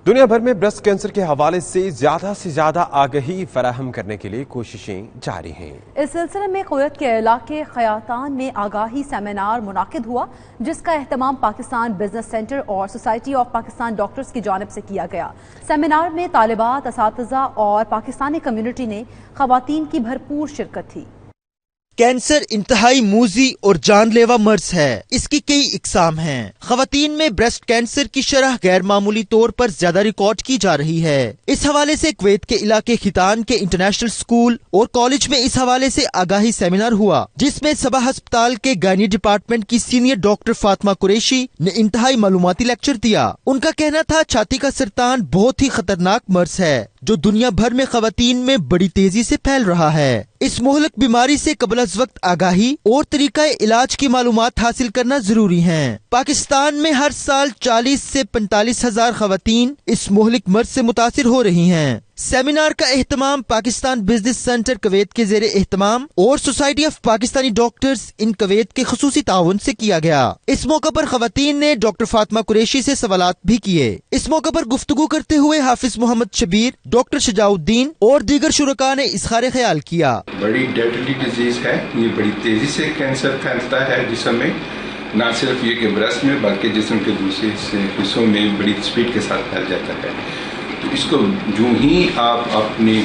دنیا بھر میں بریسٹ کینسر کے حوالے سے زیادہ آگہی فراہم کرنے کے لیے کوششیں جاری ہیں۔ اس سلسلے میں کویت کے علاقے خیاتان میں آگاہی سیمینار منعقد ہوا، جس کا اہتمام پاکستان بزنس سینٹر اور سوسائٹی آف پاکستان ڈاکٹرز کی جانب سے کیا گیا۔ سیمینار میں طالبات، اساتذہ اور پاکستانی کمیونٹی نے خواتین کی بھرپور شرکت تھی۔ کینسر انتہائی موذی اور جان لیوا مرض ہے۔ اس کی کئی اقسام ہیں۔ خواتین میں بریسٹ کینسر کی شرح غیر معمولی طور پر زیادہ ریکارڈ کی جا رہی ہے۔ اس حوالے سے کویت کے علاقے خیتان کے انٹرنیشنل اسکول اور کالج میں اس حوالے سے آگاہی سیمینار ہوا، جس میں صبا ہسپتال کے گائنی ڈپارٹمنٹ کی سینئر ڈاکٹر فاطمہ قریشی نے انتہائی معلوماتی لیکچر دیا۔ ان کا کہنا تھا چھاتی کا سرطان بہت ہی خطرناک مرض ہے جو دنیا بھر میں خواتین میں بڑی تیزی سے پھیل رہا ہے۔ اس مہلک بیماری سے قبل از وقت آگاہی اور طریقہ علاج کی معلومات حاصل کرنا ضروری ہیں۔ پاکستان میں ہر سال 40 سے 45 ہزار خواتین اس مہلک مرض سے متاثر ہو رہی ہیں۔ سیمینار کا اہتمام پاکستان بزنس سینٹر کویت کے زیر اہتمام اور society of Pakistani doctors in Kuwait کے خصوصی تعاون سے کیا گیا۔ اس موقع پر خواتین نے ڈاکٹر فاطمہ قریشی سے سوالات بھی کیے۔ اس موقع پر گفتگو کرتے ہوئے حافظ محمد شبیر، ڈاکٹر شجاع الدین اور دیگر شرکاء نے اظہار خیال کیا۔ بڑی ڈیڈلی ڈیزیز ہے، یہ بڑی تیزی سے کینسر پھیلتا ہے جسم میں، نہ صرف یہ کہ بریسٹ میں بلکہ جسم کے دوسرے حصوں میں بڑی سپیڈ کے ساتھ پھیل جاتا ہے۔ تو اس کو جو ہی آپ اپنی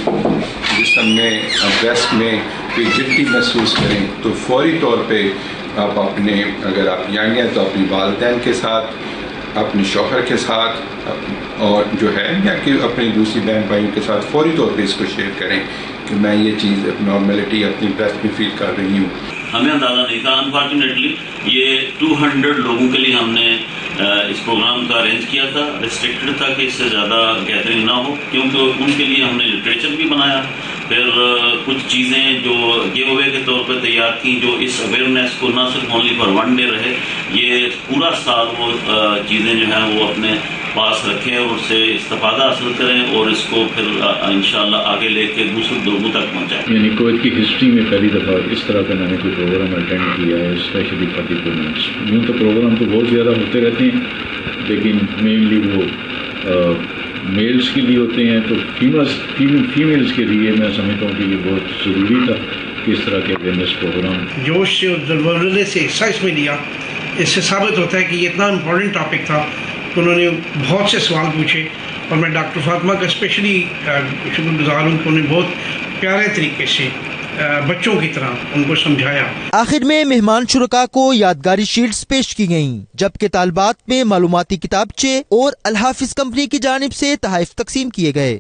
جسم میں بریسٹ میں کوئی گلٹی محسوس کریں تو فوری طور پہ آپ اپنے، اگر آپ ینگ ہیں تو اپنی والدین کے ساتھ، اپنے شوہر کے ساتھ اور جو ہے یا کہ اپنے دوسری بہن بھائیوں کے ساتھ فوری طور پہ اس کو شیئر کریں کہ میں یہ چیز نارملٹی اپنی بریسٹ میں فیل کر رہی ہوں۔ ہمیں اندازہ نہیں تھا، انفارچونیٹلی یہ 200 لوگوں کے لیے ہم نے اس پروگرام کا ارینج کیا تھا۔ ریسٹرکٹڈ تھا کہ اس سے زیادہ گیدرنگ نہ ہو، کیونکہ ان کے لیے ہم نے لٹریچر بھی بنایا، پھر کچھ چیزیں جو گیو اوے کے طور پہ تیار کی، جو اس اویئرنیس کو نہ صرف اونلی فار ون ڈے رہے، یہ پورا سال وہ چیزیں جو ہیں وہ اپنے پاس رکھیں اور اس سے استفادہ حاصل کریں اور اس کو پھر انشاءاللہ آگے لے کے دوسرے لوگوں تک پہنچائیں۔ یعنی کویت کی ہسٹری میں پہلی دفعہ اس طرح کا میں نے کوئی پروگرام اٹینڈ کیا ہے، اسپیشلی فار دی ویمنس۔ یوں تو پروگرام تو بہت زیادہ ہوتے رہتے ہیں، لیکن مینلی وہ میلز کے لیے ہوتے ہیں، تو فیمیلز کے لیے میں سمجھتا ہوں کہ یہ بہت ضروری تھا کہ اس طرح کے اویئرنیس پروگرام جوش سے ایکسرسائز میں لیا۔ اس سے ثابت ہوتا ہے کہ یہ اتنا امپورٹنٹ ٹاپک تھا کہ انہوں نے بہت سے سوال پوچھے، اور میں ڈاکٹر فاطمہ کا اسپیشلی شکر گزار ہوں کہ انہوں نے بہت پیارے طریقے سے بچوں کی طرح ان کو سمجھایا۔ آخر میں مہمان شرکاء کو یادگاری شیلڈز پیش کی گئیں، جبکہ طالبات میں معلوماتی کتابچے اور الحافظ کمپنی کی جانب سے تحائف تقسیم کیے گئے۔